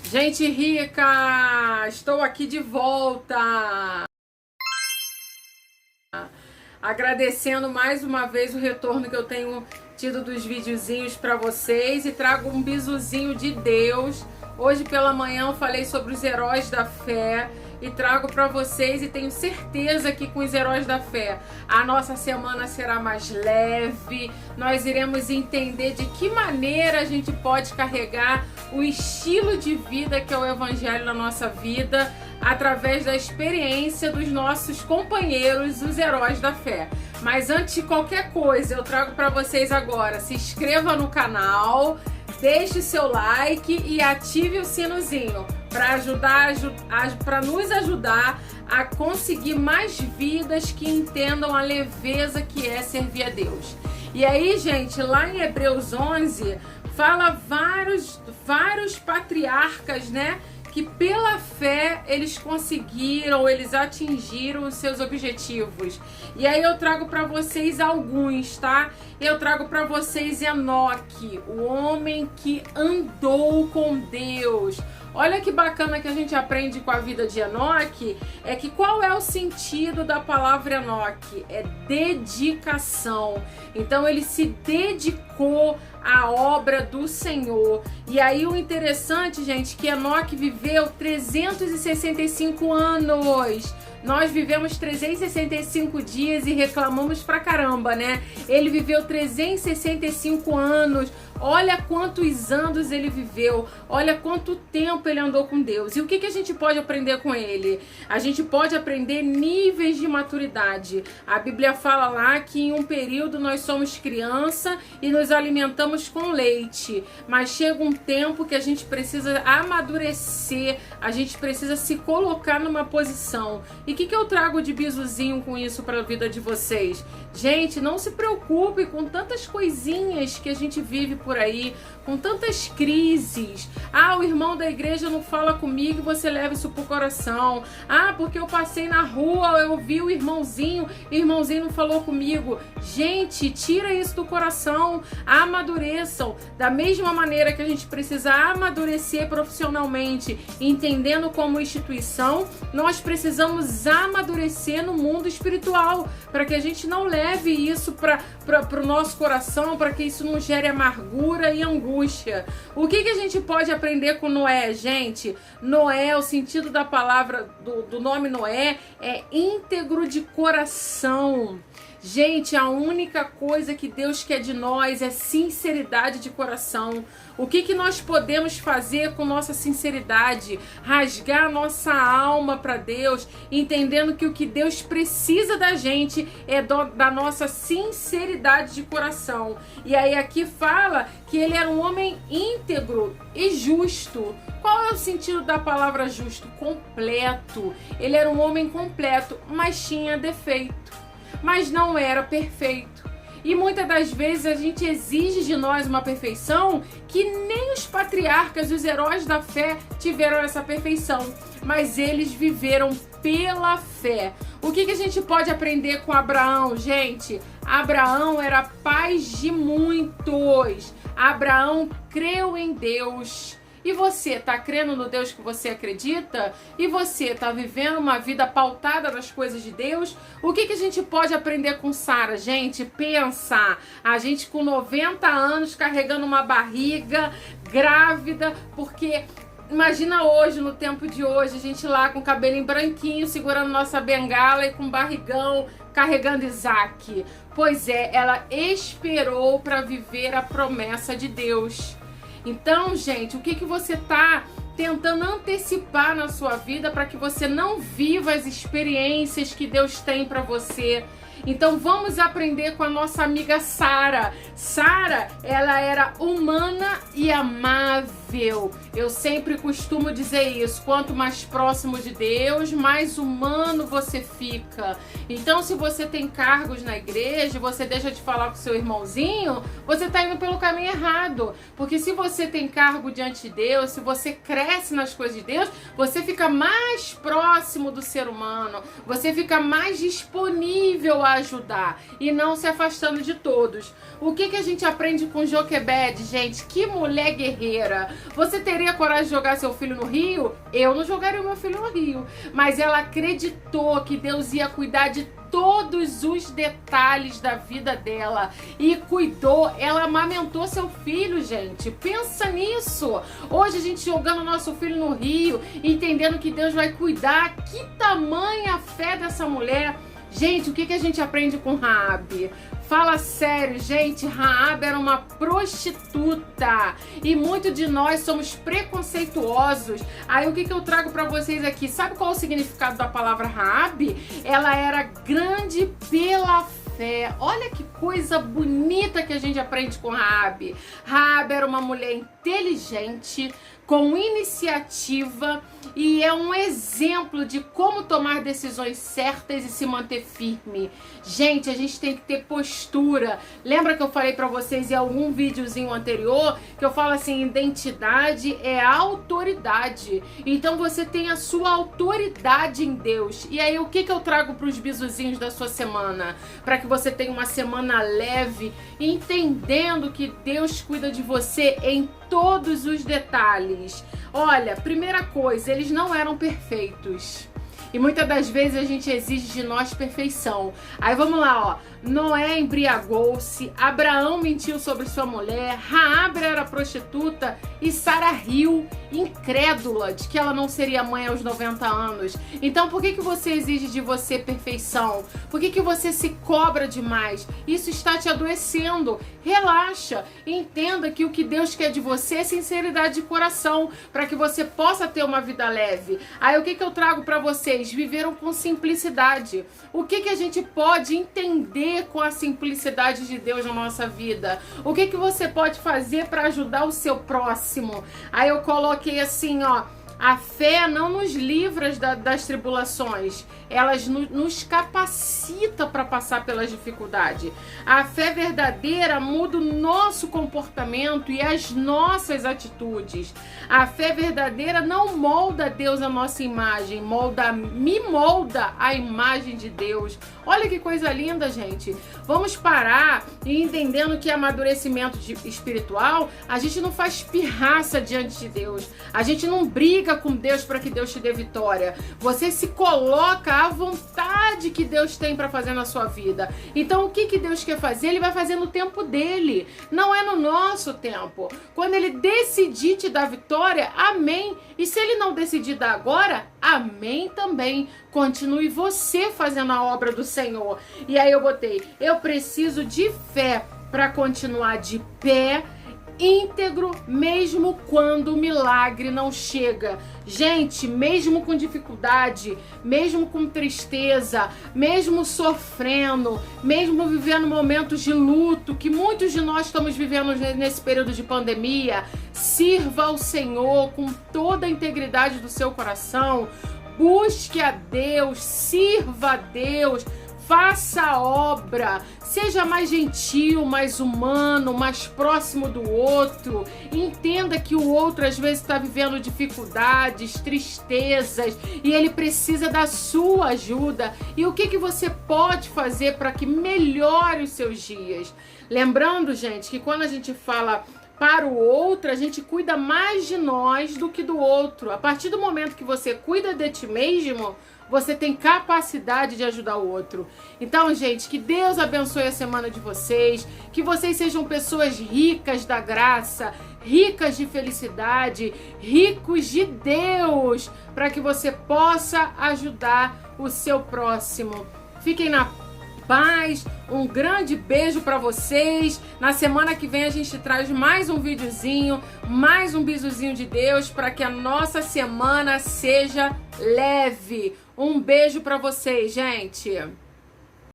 Gente rica, estou aqui de volta, agradecendo mais uma vez o retorno que eu tenho tido dos videozinhos para vocês e trago um bisuzinho de Deus. Hoje pela manhã eu falei sobre os heróis da fé e trago para vocês, e tenho certeza que com os heróis da fé a nossa semana será mais leve. Nós iremos entender de que maneira a gente pode carregar o estilo de vida que é o Evangelho na nossa vida, através da experiência dos nossos companheiros, os heróis da fé. Mas antes de qualquer coisa, eu trago para vocês agora: se inscreva no canal, deixe seu like e ative o sinozinho para nos ajudar a conseguir mais vidas que entendam a leveza que é servir a Deus. E aí, gente, lá em Hebreus 11 fala vários patriarcas, né, que pela fé eles atingiram os seus objetivos. E aí eu trago para vocês alguns, tá? Eu trago para vocês Enoque, o homem que andou com Deus. Olha que bacana que a gente aprende com a vida de Enoque, é que qual é o sentido da palavra Enoque? É dedicação. Então ele se dedicou à obra do Senhor. E aí o interessante, gente, que Enoque viveu 365 anos. Nós vivemos 365 dias e reclamamos pra caramba, né? Ele viveu 365 anos. Olha quantos anos ele viveu, olha quanto tempo ele andou com Deus. E o que a gente pode aprender com ele? A gente pode aprender níveis de maturidade. A Bíblia fala lá que em um período nós somos criança e nos alimentamos com leite. Mas chega um tempo que a gente precisa amadurecer, a gente precisa se colocar numa posição. E o que eu trago de bisuzinho com isso para a vida de vocês? Gente, não se preocupe com tantas coisinhas que a gente vive por aí, com tantas crises. Ah, o irmão da igreja não fala comigo, você leva isso pro coração. Ah, porque eu passei na rua, eu vi o irmãozinho não falou comigo. Gente, tira isso do coração, amadureçam. Da mesma maneira que a gente precisa amadurecer profissionalmente, entendendo como instituição, nós precisamos amadurecer no mundo espiritual, para que a gente não leve isso para o nosso coração, para que isso não gere amargura e angústia. O que a gente pode aprender com Noé, gente? Noé, o sentido da palavra, do nome Noé, é íntegro de coração. Gente, a única coisa que Deus quer de nós é sinceridade de coração. O que nós podemos fazer com nossa sinceridade? Rasgar nossa alma para Deus, entendendo que o que Deus precisa da gente é da nossa sinceridade de coração. E aí aqui fala que ele era um homem íntegro e justo. Qual é o sentido da palavra justo? Completo. Ele era um homem completo, mas tinha defeito. Mas não era perfeito. E muitas das vezes a gente exige de nós uma perfeição que nem os patriarcas, os heróis da fé tiveram essa perfeição, mas eles viveram pela fé. O que a gente pode aprender com Abraão, gente? Abraão era pai de muitos. Abraão creu em Deus. E você tá crendo no Deus que você acredita? E você tá vivendo uma vida pautada nas coisas de Deus? O que a gente pode aprender com Sara, gente? Pensa, a gente com 90 anos carregando uma barriga, grávida, porque imagina hoje, no tempo de hoje, a gente lá com o cabelinho branquinho, segurando nossa bengala e com barrigão, carregando Isaac. Pois é, ela esperou para viver a promessa de Deus. Então, gente, o que você tá tentando antecipar na sua vida para que você não viva as experiências que Deus tem para você? Então vamos aprender com a nossa amiga Sara. Sara, ela era humana e amável. Eu sempre costumo dizer isso. Quanto mais próximo de Deus, mais humano você fica. Então, se você tem cargos na igreja, você deixa de falar com seu irmãozinho, você está indo pelo caminho errado. Porque se você tem cargo diante de Deus, se você cresce nas coisas de Deus, você fica mais próximo do ser humano. Você fica mais disponível a ajudar e não se afastando de todos. O que a gente aprende com Joquebede, gente? Que mulher guerreira! Você teria coragem de jogar seu filho no rio? Eu não jogaria o meu filho no rio. Mas ela acreditou que Deus ia cuidar de todos os detalhes da vida dela e cuidou, ela amamentou seu filho, gente. Pensa nisso. Hoje a gente jogando nosso filho no rio, entendendo que Deus vai cuidar. Que tamanha a fé dessa mulher. Gente, o que a gente aprende com Raabe? Fala sério, gente, Raabe era uma prostituta e muitos de nós somos preconceituosos. Aí o que eu trago pra vocês aqui? Sabe qual é o significado da palavra Raabe? Ela era grande pela fé. Olha que coisa bonita que a gente aprende com Raabe. Raabe era uma mulher inteligente, com iniciativa e é um exemplo de como tomar decisões certas e se manter firme. Gente, a gente tem que ter postura. Lembra que eu falei pra vocês em algum videozinho anterior que eu falo assim, identidade é autoridade. Então você tem a sua autoridade em Deus. E aí o que eu trago pros bizuzinhos da sua semana? Para que você tenha uma semana leve, entendendo que Deus cuida de você em todos os detalhes. Olha, primeira coisa, eles não eram perfeitos. E muitas das vezes a gente exige de nós perfeição. Aí vamos lá, ó. Noé embriagou-se, Abraão mentiu sobre sua mulher, Raabe era prostituta e Sara riu, incrédula de que ela não seria mãe aos 90 anos. Então por que você exige de você perfeição? Por que você se cobra demais? Isso está te adoecendo. Relaxa, entenda que o que Deus quer de você é sinceridade de coração, para que você possa ter uma vida leve. Aí o que eu trago para vocês? Viveram com simplicidade. O que a gente pode entender com a simplicidade de Deus na nossa vida? O que você pode fazer para ajudar o seu próximo? Aí eu coloquei assim, ó, a fé não nos livra das tribulações, elas nos capacita para passar pelas dificuldades. A fé verdadeira muda o nosso comportamento e as nossas atitudes. A fé verdadeira não molda Deus a nossa imagem, me molda a imagem de Deus. Olha que coisa linda, gente. Vamos parar e entendendo que amadurecimento espiritual, a gente não faz pirraça diante de Deus. A gente não briga com Deus para que Deus te dê vitória. Você se coloca à vontade que Deus tem para fazer na sua vida. Então o que Deus quer fazer? Ele vai fazer no tempo dele. Não é no nosso tempo. Quando ele decidir te dar vitória, amém. E se ele não decidir dar agora, amém também. Continue você fazendo a obra do Senhor. E aí eu botei, eu preciso de fé para continuar de pé, íntegro, mesmo quando o milagre não chega. Gente, mesmo com dificuldade, mesmo com tristeza, mesmo sofrendo, mesmo vivendo momentos de luto, que muitos de nós estamos vivendo nesse período de pandemia, sirva ao Senhor com toda a integridade do seu coração, busque a Deus, sirva a Deus, faça a obra, seja mais gentil, mais humano, mais próximo do outro. Entenda que o outro às vezes está vivendo dificuldades, tristezas e ele precisa da sua ajuda. E o que você pode fazer para que melhore os seus dias? Lembrando, gente, que quando a gente fala para o outro, a gente cuida mais de nós do que do outro. A partir do momento que você cuida de ti mesmo, você tem capacidade de ajudar o outro. Então, gente, que Deus abençoe a semana de vocês, que vocês sejam pessoas ricas da graça, ricas de felicidade, ricos de Deus, para que você possa ajudar o seu próximo. Fiquem na paz, um grande beijo para vocês. Na semana que vem a gente traz mais um videozinho, mais um bizuzinho de Deus para que a nossa semana seja leve. Um beijo para vocês, gente.